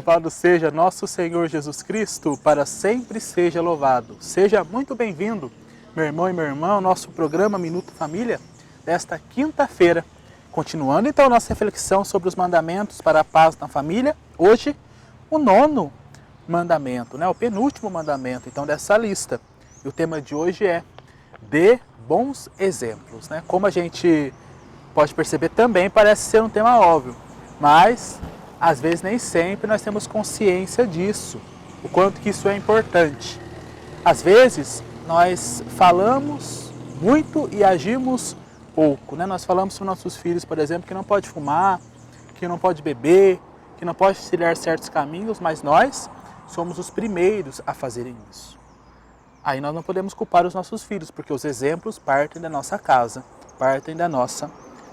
Louvado seja nosso Senhor Jesus Cristo, para sempre seja louvado. Seja muito bem-vindo, meu irmão e minha irmã, ao nosso programa Minuto Família, desta quinta-feira. Continuando então a nossa reflexão sobre os mandamentos para a paz na família, hoje o 9º mandamento, o penúltimo mandamento então dessa lista. E o tema de hoje é dê bons exemplos. Como a gente pode perceber também, parece ser um tema óbvio, mas às vezes nem sempre nós temos consciência disso, o quanto que isso é importante. Às vezes nós falamos muito e agimos pouco. Nós falamos para os nossos filhos, por exemplo, que não pode fumar, que não pode beber, que não pode trilhar certos caminhos, mas nós somos os primeiros a fazerem isso. Aí nós não podemos culpar os nossos filhos, porque os exemplos partem da nossa casa, partem da nossa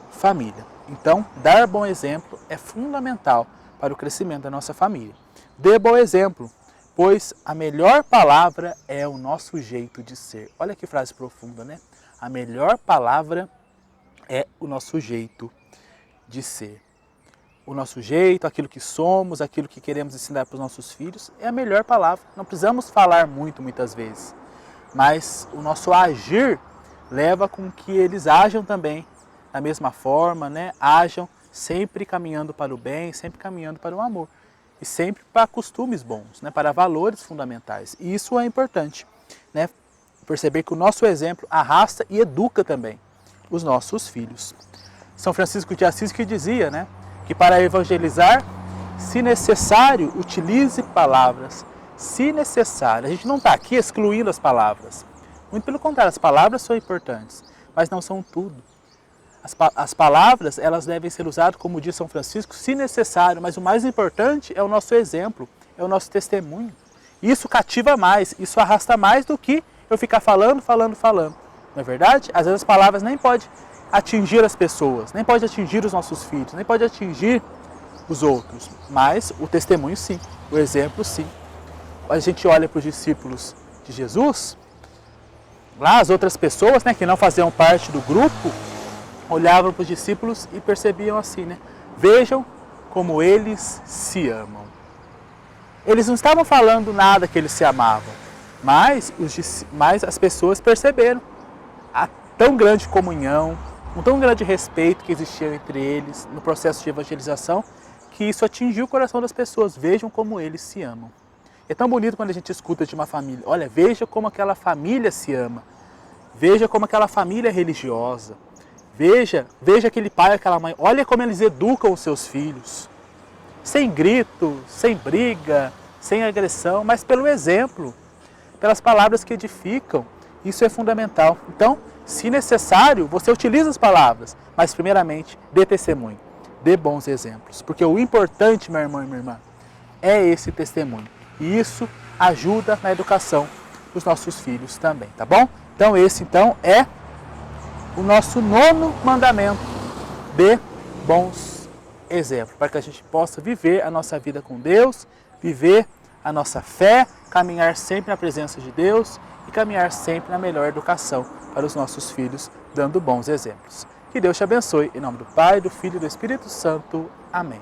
família. Então, dar bom exemplo é fundamental para o crescimento da nossa família. Dê bom exemplo, pois a melhor palavra é o nosso jeito de ser. Olha que frase profunda, A melhor palavra é o nosso jeito de ser. O nosso jeito, aquilo que somos, aquilo que queremos ensinar para os nossos filhos, é a melhor palavra. Não precisamos falar muito, muitas vezes, mas o nosso agir leva com que eles ajam também da mesma forma, Ajam sempre caminhando para o bem, sempre caminhando para o amor. E sempre para costumes bons, para valores fundamentais. E isso é importante, Perceber que o nosso exemplo arrasta e educa também os nossos filhos. São Francisco de Assis que dizia, que para evangelizar, se necessário, utilize palavras. Se necessário. A gente não está aqui excluindo as palavras. Muito pelo contrário, as palavras são importantes, mas não são tudo. As palavras, elas devem ser usadas, como diz São Francisco, se necessário, mas o mais importante é o nosso exemplo, é o nosso testemunho. Isso cativa mais, isso arrasta mais do que eu ficar falando. Não é verdade? Às vezes as palavras nem podem atingir as pessoas, nem pode atingir os nossos filhos, nem pode atingir os outros, mas o testemunho sim, o exemplo sim. A gente olha para os discípulos de Jesus, lá as outras pessoas que não faziam parte do grupo, olhavam para os discípulos e percebiam assim, vejam como eles se amam. Eles não estavam falando nada que eles se amavam, mas as pessoas perceberam a tão grande comunhão, um tão grande respeito que existia entre eles no processo de evangelização, que isso atingiu o coração das pessoas. Vejam como eles se amam. É tão bonito quando a gente escuta de uma família, olha, veja como aquela família se ama, veja como aquela família é religiosa, veja aquele pai, aquela mãe, olha como eles educam os seus filhos, sem grito, sem briga, sem agressão, mas pelo exemplo, pelas palavras que edificam. Isso é fundamental. Então, se necessário, você utiliza as palavras, mas primeiramente, dê testemunho, dê bons exemplos. Porque o importante, meu irmão e minha irmã, é esse testemunho. E isso ajuda na educação dos nossos filhos também, tá bom? Então, esse é o nosso 9º mandamento, dê bons exemplos, para que a gente possa viver a nossa vida com Deus, viver a nossa fé, caminhar sempre na presença de Deus e caminhar sempre na melhor educação para os nossos filhos, dando bons exemplos. Que Deus te abençoe, em nome do Pai, do Filho e do Espírito Santo. Amém.